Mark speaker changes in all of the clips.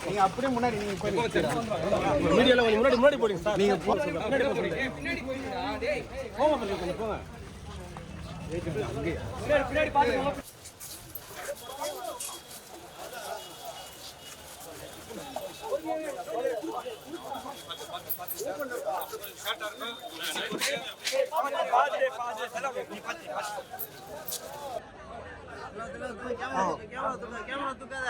Speaker 1: நீங்க அப்படியே முன்னாடி
Speaker 2: மீடியால முன்னாடி போடுங்க சார். நீங்க
Speaker 1: பின்னாடி போங்க. பின்னாடி பாருங்க.
Speaker 3: கேமரா தூக்காத.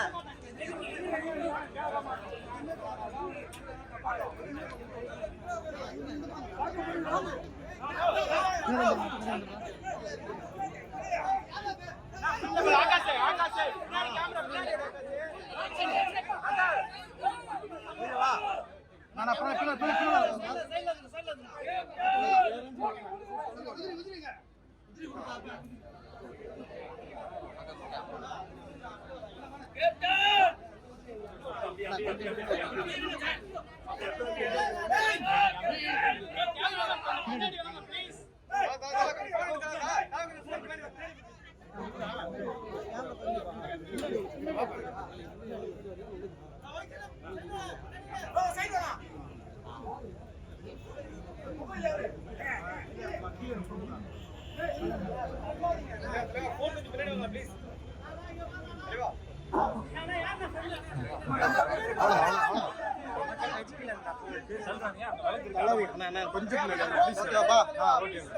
Speaker 3: கொஞ்சம்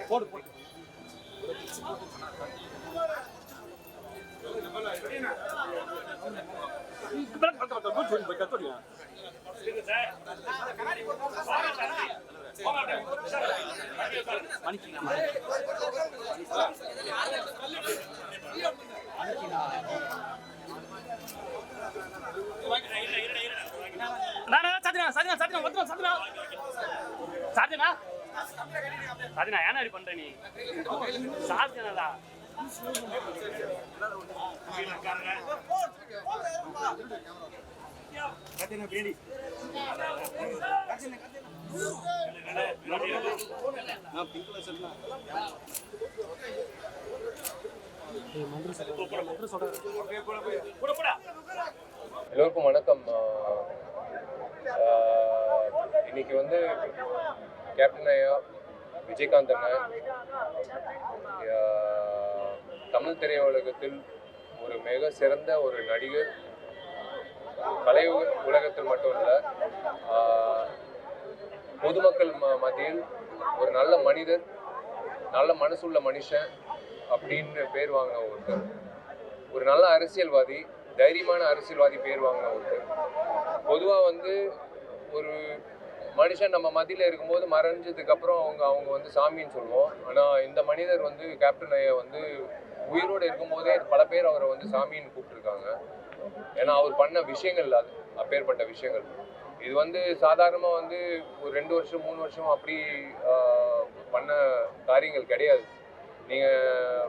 Speaker 1: போடு போடு
Speaker 2: சாதினா ஏன்னா இப்படி பண்ற நீ சாதினதா
Speaker 1: கத்தின பிரியாணி நான் பிங்க்ல சொன்னேன்
Speaker 4: எல்லோருக்கும் வணக்கம். இன்னைக்கு வந்து கேப்டன் ஐயா, விஜயகாந்த் அண்ணன் தமிழ் திரையுலகத்தில் ஒரு மிக சிறந்த ஒரு நடிகர், கலை உலகத்தில் மட்டும் இல்லை, பொதுமக்கள் மத்தியில் ஒரு நல்ல மனிதர், நல்ல மனசுள்ள மனுஷன் அப்படின்னு பேர் வாங்கின ஒருத்தர், ஒரு நல்ல அரசியல்வாதி, தைரியமான அரசியல்வாதி பேர் வாங்கின ஒருத்தர். பொதுவாக வந்து ஒரு மனுஷன் நம்ம மத்தியில் இருக்கும்போது மறைஞ்சதுக்கு அப்புறம் அவங்க வந்து சாமின்னு சொல்லுவோம். ஆனால் இந்த மனிதர் வந்து கேப்டன் ஐயா வந்து உயிரோடு இருக்கும்போதே பல பேர் அவரை வந்து சாமின்னு கூப்பிட்டுருக்காங்க. ஏன்னா அவர் பண்ண விஷயங்கள் அது அப்பேற்பட்ட விஷயங்கள். இது வந்து சாதாரணமாக வந்து ஒரு 2 வருஷம் 3 வருஷம் அப்படி பண்ண காரியங்கள் கிடையாது. நீங்கள்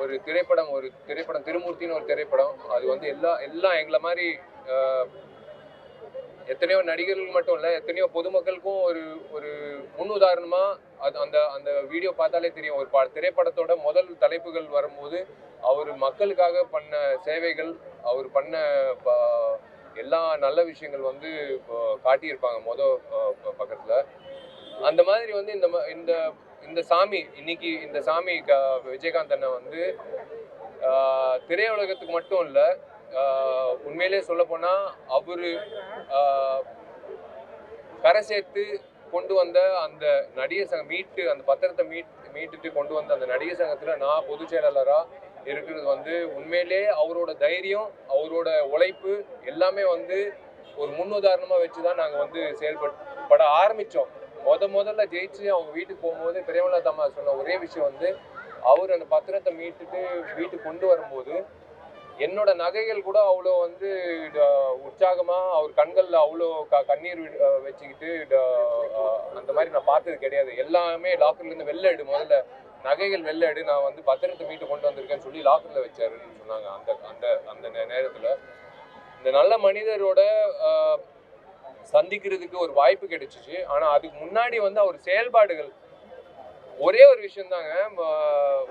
Speaker 4: ஒரு திரைப்படம் திருமூர்த்தின்னு ஒரு திரைப்படம், அது வந்து எல்லாம் எங்களை மாதிரி எத்தனையோ நடிகர்கள் மட்டும் இல்லை, எத்தனையோ பொதுமக்களுக்கும் ஒரு முன் உதாரணமாக அது அந்த வீடியோ பார்த்தாலே தெரியும். ஒரு திரைப்படத்தோட முதல் தலைப்புகள் வரும்போது அவர் மக்களுக்காக பண்ண சேவைகள், அவர் பண்ண எல்லா நல்ல விஷயங்கள் வந்து காட்டியிருப்பாங்க பக்கத்தில். அந்த மாதிரி வந்து இந்த சாமி, இன்னைக்கு இந்த சாமி விஜயகாந்த் அண்ணன் வந்து திரையுலகத்துக்கு மட்டும் இல்லை, உண்மையிலே சொல்ல போனால் அவரு கரை சேர்த்து கொண்டு வந்த அந்த நடிகர் சங்கம் அந்த பத்திரத்தை மீட்டுட்டு கொண்டு வந்த அந்த நடிகர் சங்கத்தில் நான் பொதுச் செயலாளராக இருக்கிறது வந்து உண்மையிலே அவரோட தைரியம், அவரோட உழைப்பு எல்லாமே வந்து ஒரு முன்னுதாரணமாக வச்சு தான் நாங்கள் வந்து செயல்பட ஆரம்பித்தோம். முதல்ல ஜெயிச்சு அவங்க வீட்டுக்கு போகும்போது பிரேமலதா அம்மா சொன்ன ஒரே விஷயம் வந்து, அவர் அந்த பத்திரத்தை மீட்டுட்டு வீட்டுக்கு கொண்டு வரும்போது என்னோட நகைகள் கூட அவ்வளோ வந்து உற்சாகமாக, அவர் கண்களில் அவ்வளோ கண்ணீர் வச்சுக்கிட்டு அந்த மாதிரி நான் பார்த்தது கிடையாது. எல்லாமே லாக்கர்லேருந்து வெளில எடு, முதல்ல நகைகள் வெளில எடு, நான் வந்து பத்திரத்தை மீட்டு கொண்டு வந்திருக்கேன்னு சொல்லி லாக்கரில் வச்சாருன்னு சொன்னாங்க. அந்த நேரத்தில் இந்த நல்ல மனிதரோட சந்திக்கிறதுக்கு ஒரு வாய்ப்பு கிடைச்சிச்சு. ஆனால் அதுக்கு முன்னாடி வந்து அவர் செயல்பாடுகள் ஒரே ஒரு விஷயம் தாங்க.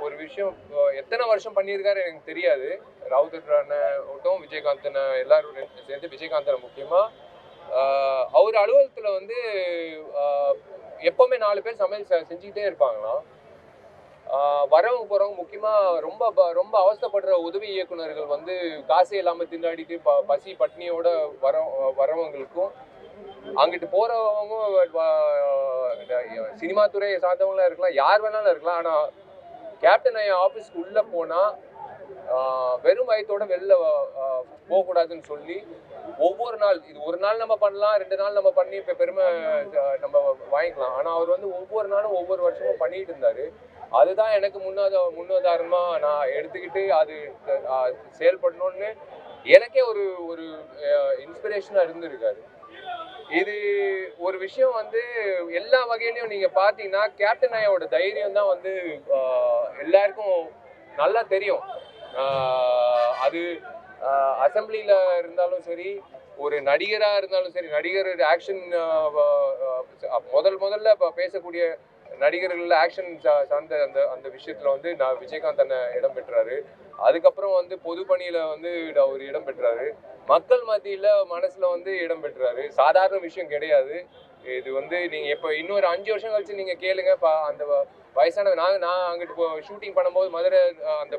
Speaker 4: ஒரு விஷயம் எத்தனை வருஷம் பண்ணியிருக்காரு எனக்கு தெரியாது. ராவுத்தர் அண்ணன், விஜயகாந்த் அண்ணன் எல்லாரும் சேர்ந்து, விஜயகாந்த் அண்ணன் முக்கியமாக அவர் அலுவலகத்தில் வந்து எப்போவுமே 4 பேர் சமையல் செஞ்சுக்கிட்டே இருப்பாங்களாம். வரவங்க போகிறவங்க, முக்கியமாக ரொம்ப அவஸ்தைப்படுற உதவி இயக்குநர்கள் வந்து காசே இல்லாமல் திண்டாடிட்டு பசி பட்னியோட வரவங்களுக்கும், அங்கிட்டு போகிறவங்க சினிமா துறையை சார்ந்தவங்களாம் இருக்கலாம், யார் வேணாலும் இருக்கலாம். ஆனால் கேப்டன் ஐயா ஆஃபீஸ்க்கு உள்ளே போனால் வெறும் வயத்தோட வெளில போகக்கூடாதுன்னு சொல்லி ஒவ்வொரு நாள், இது ஒரு நாள் நம்ம பண்ணலாம், 2 நாள் நம்ம பண்ணி இப்போ பெருமை நம்ம வாங்கிக்கலாம். ஆனால் அவர் வந்து ஒவ்வொரு நாளும் ஒவ்வொரு வருஷமும் பண்ணிட்டு இருந்தார். அதுதான் எனக்கு முன்னுதாரணமாக நான் எடுத்துக்கிட்டு அது செயல்படணும்னு எனக்கே ஒரு இன்ஸ்பிரேஷனாக இருந்திருக்காரு. இது ஒரு விஷயம் வந்து எல்லா வகையிலையும் நீங்கள் பார்த்தீங்கன்னா கேப்டன் ஐயாவோட தைரியம் தான் வந்து எல்லாருக்கும் நல்லா தெரியும். அது அசம்பிளியில் இருந்தாலும் சரி, ஒரு நடிகராக இருந்தாலும் சரி, நடிகர் ஆக்ஷன் முதல்ல பேசக்கூடிய நடிகர்கள் ஆக்ஷன் சார்ந்த அந்த விஷயத்தில் வந்து நான் விஜயகாந்த் அண்ணன் இடம் பெற்றாரு. அதுக்கப்புறம் வந்து பொது பணியில் வந்து அவர் இடம் பெற்றாரு. மக்கள் மத்தியில் மனசில் வந்து இடம் பெற்றாரு. சாதாரண விஷயம் கிடையாது இது. வந்து நீங்கள் இப்போ இன்னொரு 5 வருஷம் கழிச்சு நீங்கள் கேளுங்க, அந்த வயசான நான் அங்கிட்டு ஷூட்டிங் பண்ணும்போது, மதுரை அந்த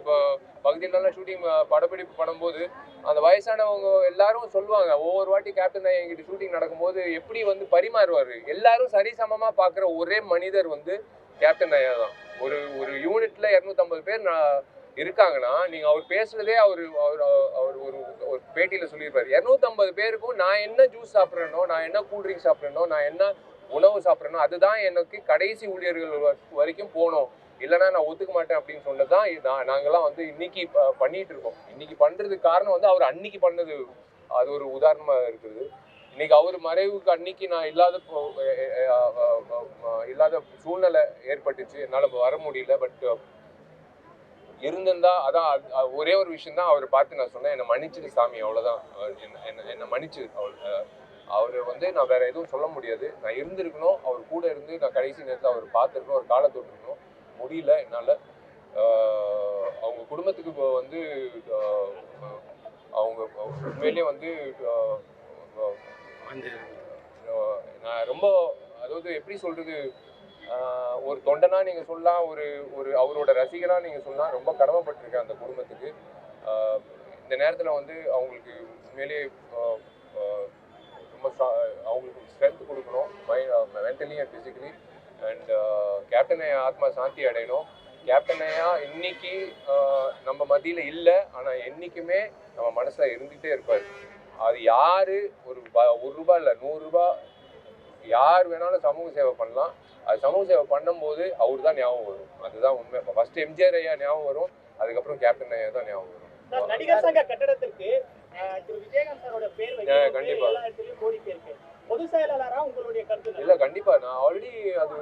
Speaker 4: பகுதியிலலாம் படப்பிடிப்பு பண்ணும்போது அந்த வயசானவங்க எல்லாரும் சொல்லுவாங்க, ஒவ்வொரு வாட்டி கேப்டன் ஐயா எங்கிட்ட ஷூட்டிங் நடக்கும்போது எப்படி வந்து பரிமாறுவார். எல்லாரும் சரிசமமாக பார்க்குற ஒரே மனிதர் வந்து கேப்டன் ஐயா தான். ஒரு யூனிட்ல 250 பேர் இருக்காங்கன்னா, நீங்கள் அவர் பேசுறதே அவர் ஒரு பேட்டியில் சொல்லியிருப்பார். 250 பேருக்கும் நான் என்ன ஜூஸ் சாப்பிட்றேனோ, நான் என்ன கூல்ட்ரிங்க் சாப்பிட்றேனோ, நான் என்ன உணவு சாப்பிட்றேனோ, அதுதான் எனக்கு கடைசி ஊழியர்கள் வரைக்கும் போகணும், இல்லைனா நான் ஒத்துக்க மாட்டேன் அப்படின்னு சொன்னது தான் நாங்கள்லாம் வந்து இன்னைக்கு பண்ணிட்டு இருக்கோம். இன்னைக்கு பண்ணுறதுக்கு காரணம் வந்து அவர் அன்னைக்கு பண்ணது, அது ஒரு உதாரணமாக இருக்குது. இன்னைக்கு அவர் மறைவுக்கு அன்னைக்கு நான் இல்லாத சூழ்நிலை ஏற்பட்டுச்சு, என்னால் வர முடியல. பட் இருந்திருந்தா அதான் ஒரே ஒரு விஷயம் தான் அவரை பார்த்து நான் சொன்னேன், என்னை மன்னிச்சிடு சாமி, அவ்வளோதான். என்னை மன்னிச்சு அவர் வந்து நான் வேற எதுவும் சொல்ல முடியாது. நான் இருந்திருக்கணும், அவர் கூட இருந்து நான் கடைசி நேரத்தில் அவர் பார்த்துருக்கணும், ஒரு காலை தொட்டிருக்கணும். முடியல என்னால். அவங்க குடும்பத்துக்கு இப்போ வந்து அவங்க உண்மையிலேயே வந்து நான் ரொம்ப, அதாவது எப்படி சொல்றது, ஒரு தொண்டனா நீங்க சொல்லலாம், ஒரு அவரோட ரசிகனா நீங்க சொல்லலாம், ரொம்ப கடமைப்பட்டிருக்கேன் அந்த குடும்பத்துக்கு. இந்த நேரத்தில் வந்து அவங்களுக்கு உண்மையிலேயே ரொம்ப அவங்களுக்கு ஸ்ட்ரென்த் கொடுக்கணும், mentally and physically. And captain ஐயா ஆத்மா சாந்தி அடையணும். கேப்டன் ஐயா இன்னைக்கு நம்ம மத்தியில் இல்லை, ஆனால் என்றைக்குமே நம்ம மனசில் இருந்துகிட்டே இருப்பார். அது யார், ஒரு ரூபா இல்லை 100 ரூபா யார் வேணாலும் சமூக சேவை பண்ணலாம். அது சமூக சேவை பண்ணும்போது அவர் தான் ஞாபகம் வரும். அதுதான் உண்மை. ஃபர்ஸ்ட் எம்ஜிஆர் ஐயா ஞாபகம் வரும், அதுக்கப்புறம் கேப்டன் ஐயா தான் ஞாபகம் வரும்.
Speaker 5: நடிகர் சங்க கட்டடத்திற்கு திரு விஜயகாந்த் சாரோட பேர் வைக்க
Speaker 4: கண்டிப்பா
Speaker 5: எல்லா இடத்துலயும் கோரிக்கை இருக்கு. பொது செயலாளரா உங்களுடைய கருத்து?
Speaker 4: இல்ல கண்டிப்பா நான் ஆல்ரெடி அது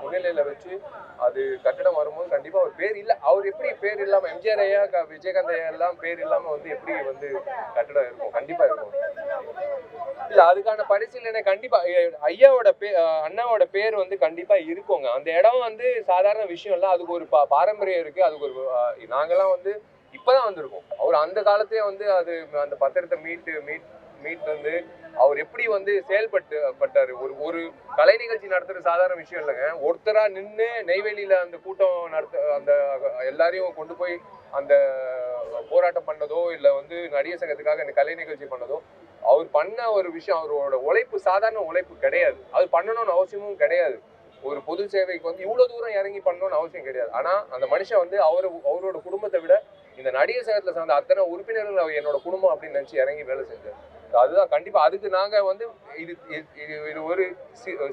Speaker 4: முன்னிலையில வச்சு அது கட்டடம் வரும்போது கண்டிப்பா அவர் பேர் இல்ல, அவர் எப்படி பேர் இல்லாம எம்ஜிஆர் ஐயா விஜயகாந்த் ஐயா எல்லாம் பேர் இல்லாம வந்து எப்படி வந்து கட்டடம் இருக்கும்? கண்டிப்பா இருக்கும். இல்ல அதுக்கான பரிசீலனை கண்டிப்பா ஐயாவோட அண்ணாவோட பேர் வந்து கண்டிப்பா இருக்குங்க. அந்த இடம் வந்து சாதாரண விஷயம் இல்ல, அதுக்கு ஒரு பாரம்பரியம் இருக்கு. அதுக்கு ஒரு நாங்கெல்லாம் வந்து இப்பதான் வந்திருக்கோம். அவர் அந்த காலத்திலே வந்து அது அந்த பத்திரத்தை மீட் வந்து அவர் எப்படி வந்து செயல்பட்டாரு. ஒரு கலை நிகழ்ச்சி நடத்துறது சாதாரண விஷயம் இல்லைங்க. ஒருத்தரா நின்று நெய்வேலியில அந்த கூட்டம் அந்த எல்லாரையும் கொண்டு போய் அந்த போராட்டம் பண்ணதோ இல்லை வந்து நடிகர் சங்கத்துக்காக இந்த கலை நிகழ்ச்சி பண்ணதோ, அவர் பண்ண ஒரு விஷயம், அவரோட உழைப்பு சாதாரண உழைப்பு கிடையாது. அது பண்ணணும்னு அவசியமும் கிடையாது. ஒரு பொது சேவைக்கு வந்து இவ்வளவு தூரம் இறங்கி பண்ணணும்னு அவசியம் கிடையாது. ஆனா அந்த மனுஷன் வந்து அவரோட குடும்பத்தை விட இந்த நடிகர் சங்கத்துல சார்ந்த அத்தனை உறுப்பினர்கள் என்னோட குடும்பம் அப்படின்னு நினைச்சு இறங்கி வேலை செஞ்சார். அதுதான் கண்டிப்பா அதுக்கு நாங்க வந்து இது ஒரு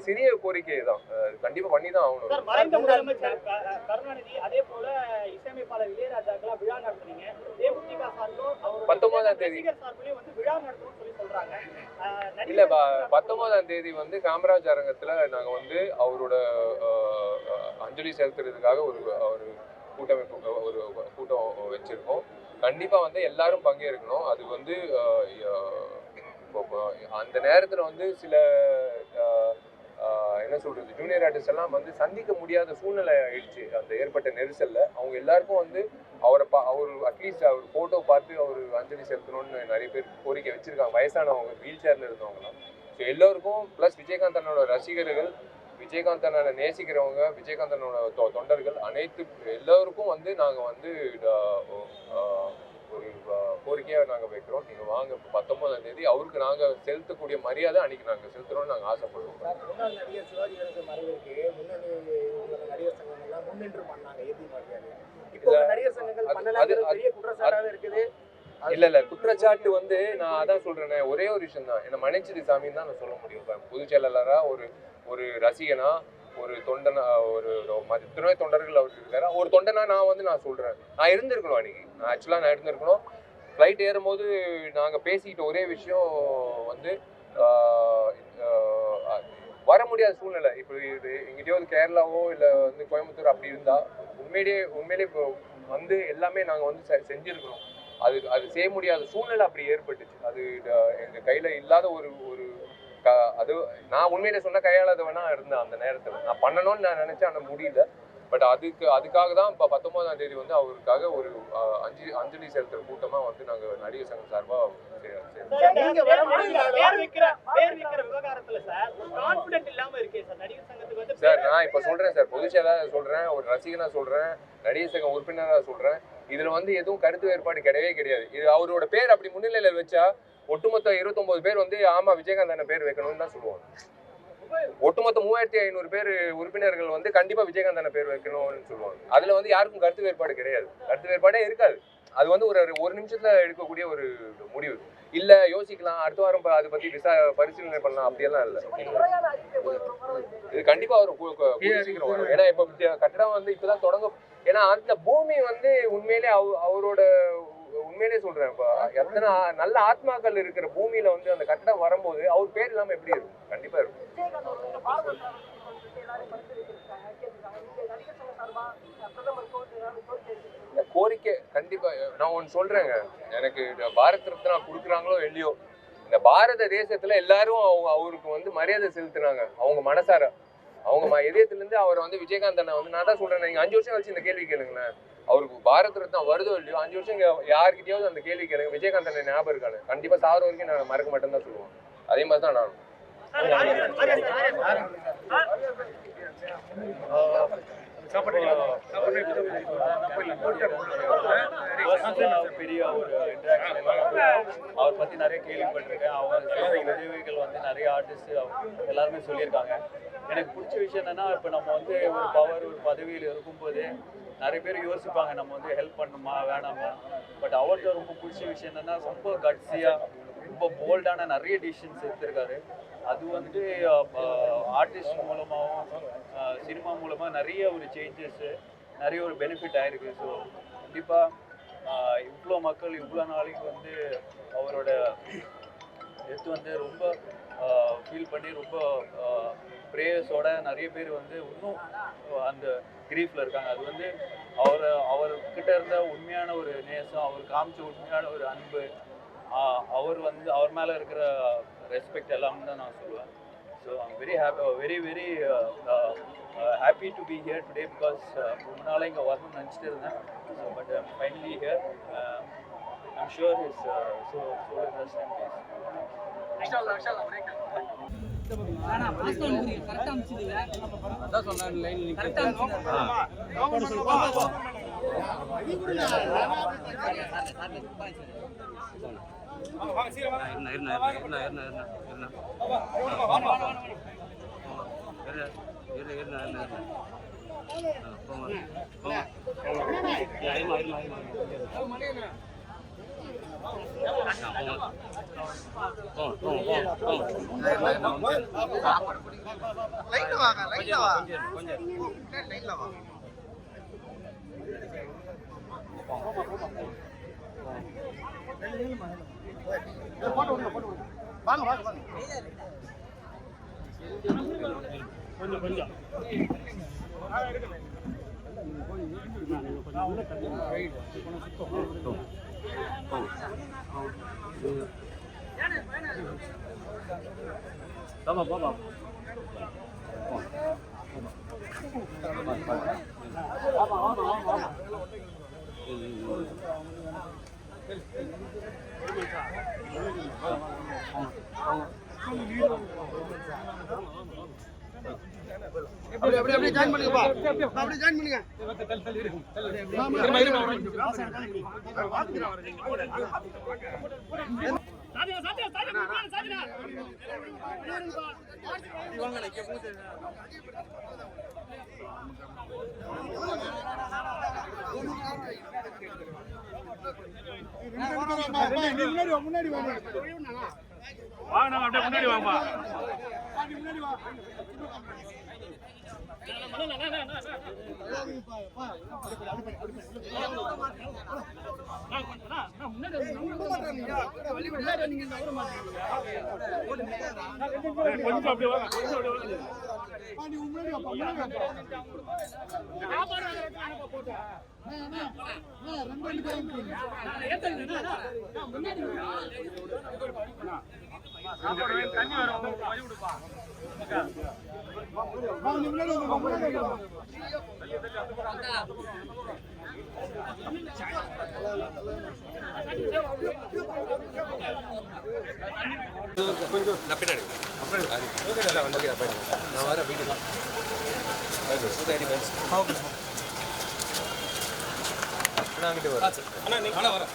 Speaker 4: சிறிய கோரிக்கை தான், கண்டிப்பா பண்ணி தான் ஆகணும்.
Speaker 5: மறைந்த முதலமைச்சர் கருணாநிதி அதே போல இசையமைப்பாளர் இளையராஜாக்கெல்லாம் விழா நடத்துறீங்க. தேமுதிக சார்பிலும் 19ஆம் தேதி வந்து விழா நடத்தணும்னு சொல்லி சொல்றாங்க.
Speaker 4: இல்ல 19ஆம் தேதி வந்து காமராஜ் அரங்கத்துல நாங்க வந்து அவரோட அஞ்சலி செலுத்துறதுக்காக ஒரு கூட்டம் வச்சிருக்கோம். கண்டிப்பா வந்து எல்லாரும் பங்கேற்கணும். அது வந்து அந்த நேரத்துல வந்து சில என்ன சொல்றது, ஜூனியர் ஆர்டிஸ்ட் எல்லாம் வந்து சந்திக்க முடியாத சூழ்நிலை ஆயிடுச்சு. அந்த ஏற்பட்ட நெரிசல்ல அவங்க எல்லாருக்கும் வந்து அவர் அட்லீஸ்ட் அவர் போட்டோ பார்த்து அவர் அஞ்சலி செலுத்தணும்னு நிறைய பேர் கோரிக்கை வச்சிருக்காங்க. வயசானவங்க, வீல் சேர்ல இருந்தவங்கலாம். ஸோ எல்லோருக்கும் பிளஸ் விஜயகாந்த் அண்ணனோட ரசிகர்கள், விஜயகாந்த் அண்ணனை நேசிக்கிறவங்க, விஜயகாந்த் அண்ணனோட தொண்டர்கள் எல்லோருக்கும் வந்து நாங்கள் வந்து ஒரு கோரிக்கையாக நாங்கள் வைக்கிறோம். நீங்கள் வாங்க 19ஆம் தேதி அவருக்கு நாங்கள் செலுத்தக்கூடிய மரியாதை அன்னைக்கு நாங்கள் செலுத்துறோம்னு நாங்கள் ஆசைப்படுவோம்.
Speaker 6: முன்னாள் நடிகர் சிவாஜி கணேசன் மறைவிற்கு முன்னணி நடிகர் சங்கங்கள்லாம் முன்னின்று பண்ணாங்க இறுதி மரியாதை. இப்போ நடிகர் சங்கங்கள் பண்ணலாம்னு பெரிய குற்றச்சாட்டாக இருக்குது.
Speaker 4: இல்ல குற்றச்சாட்டு வந்து நான் அதான் சொல்றேனே, ஒரே ஒரு விஷயம் தான், என்ன மன்னிச்சிடு சாமின்னு தான் நான் சொல்ல முடியும். பொதுச் செயலாளரா ஒரு ரசிகனா, ஒரு தொண்டனா, ஒரு துணை தொண்டர்கள் அவர் இருக்காரு. ஒரு தொண்டனா நான் சொல்றேன், நான் இருந்திருக்கணும் அன்னைக்கு. நான் இருந்திருக்கணும். ஃப்ளைட் ஏறும்போது நாங்கள் பேசிக்கிட்ட ஒரே விஷயம் வந்து வர முடியாத சூழ்நிலை. இப்போ இது எங்கிட்டயோ கேரளாவோ இல்லை வந்து கோயம்புத்தூர் அப்படி இருந்தா உண்மையிலே இப்போ வந்து எல்லாமே நாங்கள் வந்து செஞ்சிருக்கணும். அது செய்ய முடியாத சூழ்நிலை அப்படி ஏற்பட்டுச்சு. அது எங்கள் கையில் இல்லாத ஒரு அது நான் உண்மையிலே சொன்ன கையாளாதவனா இருந்தேன். அந்த நேரத்தில் நான் பண்ணணும்னு நான் நினைச்சேன், ஆனால் முடியல. பட் அதுக்காக தான் இப்போ 19ஆம் தேதி வந்து அவருக்காக ஒரு அஞ்சலி செலுத்துற கூட்டமா வந்து நாங்கள் நடிகர் சங்கம் சார்பா சார் நான் இப்போ சொல்றேன் சார், பொதுச் செயலாளர் சொல்றேன், ஒரு ரசிகனா சொல்றேன், நடிகர் சங்கம் உறுப்பினராக சொல்றேன். இதுல வந்து எதுவும் கருத்து வேறுபாடு கிடையவே கிடையாது. இது அவரோட பேர் அப்படி முன்னிலையில வச்சா ஒட்டுமொத்த 29 பேர் வந்து ஆமா விஜயகாந்த் பேர் வைக்கணும்னு தான் சொல்லுவாங்க. ஒட்டுமொத்த 3500 பேர் உறுப்பினர்கள் வந்து கண்டிப்பா விஜயகாந்த் பேர் வைக்கணும்னு சொல்லுவாங்க. அதுல வந்து யாருக்கும் கருத்து வேறுபாடு கிடையாது, கருத்து வேறுபாடே இருக்காது. அது வந்து ஒரு நிமிஷத்துல எடுக்கக்கூடிய ஒரு முடிவு. இல்ல யோசிக்கலாம், அடுத்த வாரம் அதை பத்தி பரிசீலனை பண்ணலாம், அப்படியெல்லாம் இல்லை. இது கண்டிப்பா சீக்கிரம் வரும். ஏன்னா இப்ப கட்டடம் வந்து இப்பதான் தொடங்கும். ஏன்னா அந்த பூமி வந்து உண்மையிலே அவரோட உண்மையிலே சொல்றேன், இப்போ எத்தனை நல்ல ஆத்மாக்கள் இருக்கிற பூமியில வந்து அந்த கட்டடம் வரும்போது அவர் பேர் இல்லாம எப்படி இருக்கும்? கண்டிப்பா இருக்கும்.
Speaker 7: எல்லாரும்
Speaker 4: கோரிக்கை கண்டிப்பாக நான் ஒன்று சொல்கிறேங்க. எனக்கு பாரத் ரத்னா கொடுக்குறாங்களோ இல்லையோ, இந்த பாரத தேசத்தில் எல்லாரும் அவருக்கு வந்து மரியாதை செலுத்துனாங்க. அவங்க மனசார அவங்க இதயத்துலேருந்து அவர் வந்து விஜயகாந்த் அண்ணா வந்து நான் தான் சொல்கிறேன். நீங்கள் 5 வருஷம் கழிச்சு இந்த கேள்வி கேளுங்களேன். அவருக்கு பாரத் ரத்னா வருதோ இல்லையோ 5 வருஷம் யாருக்கிட்டையாவது அந்த கேள்வி கேளுங்க. விஜயகாந்த் அண்ணன் ஞாபகம் இருக்காங்க. கண்டிப்பாக சாகிற வரைக்கும் நான் மறக்க மாட்டேன்னு தான் சொல்லுவோம். அதே மாதிரி தான் நானும்.
Speaker 7: பெரிய ஒரு இன்ட்ராக்ஷன் அவர் பற்றி நிறைய கேள்விப்பட்டிருக்கேன். அவர் உதவிகள் வந்து நிறைய ஆர்டிஸ்ட் எல்லாருமே சொல்லியிருக்காங்க. எனக்கு பிடிச்ச விஷயம் என்னன்னா, இப்போ நம்ம வந்து ஒரு பவர் ஒரு பதவியில் இருக்கும்போது நிறைய பேர் யோசிப்பாங்க நம்ம வந்து ஹெல்ப் பண்ணணுமா வேணாமா. பட் அவர்கிட்ட ரொம்ப பிடிச்ச விஷயம் என்னன்னா, ரொம்ப கட்ஸியாக ரொம்ப போல்டான நிறைய டிசிஷன்ஸ் எடுத்திருக்காரு. அது வந்து ஆர்டிஸ்ட் மூலமாகவும் சினிமா மூலமாக நிறைய ஒரு சேஞ்சஸ்ஸு நிறைய ஒரு பெனிஃபிட் ஆகிருக்கு. ஸோ கண்டிப்பாக இவ்வளோ மக்கள் இவ்வளோ நாளைக்கு வந்து அவரோட டெத் வந்து ரொம்ப ஃபீல் பண்ணி ரொம்ப ப்ரேயர்ஸோட நிறைய பேர் வந்து இன்னும் அந்த கிரீஃபில் இருக்காங்க. அது வந்து அவர்கிட்ட இருந்த உண்மையான ஒரு நேசம், அவர் காமிச்ச உண்மையான ஒரு அன்பு, அவர் வந்து அவர் மேலே இருக்கிற ரெஸ்பெக்ட் எல்லாமே தான் நான் சொல்லுவேன். So I'm very happy to be here today because ரொம்ப நாளாக இங்கே வரணும்னு நினச்சிட்டு இருந்தேன். But finally here. I'm sure his soul will rest in peace.
Speaker 3: அப்படியே ஜாயின் பண்ணுங்கப்பா. அப்படியே ஜாயின் பண்ணுங்க. முன்னாடி வாங்க.
Speaker 2: வாங்க அப்படியே முன்னாடி வாங்கப்பா.
Speaker 3: முன்னாடி வா.
Speaker 2: கொஞ்சம் அப்படியே வாங்க. தண்ணி வரும் வழி விடுப்பா.
Speaker 4: நான் பின்னாடி நான் வர வீட்டுக்கு நாங்கிட்ட வரேன்.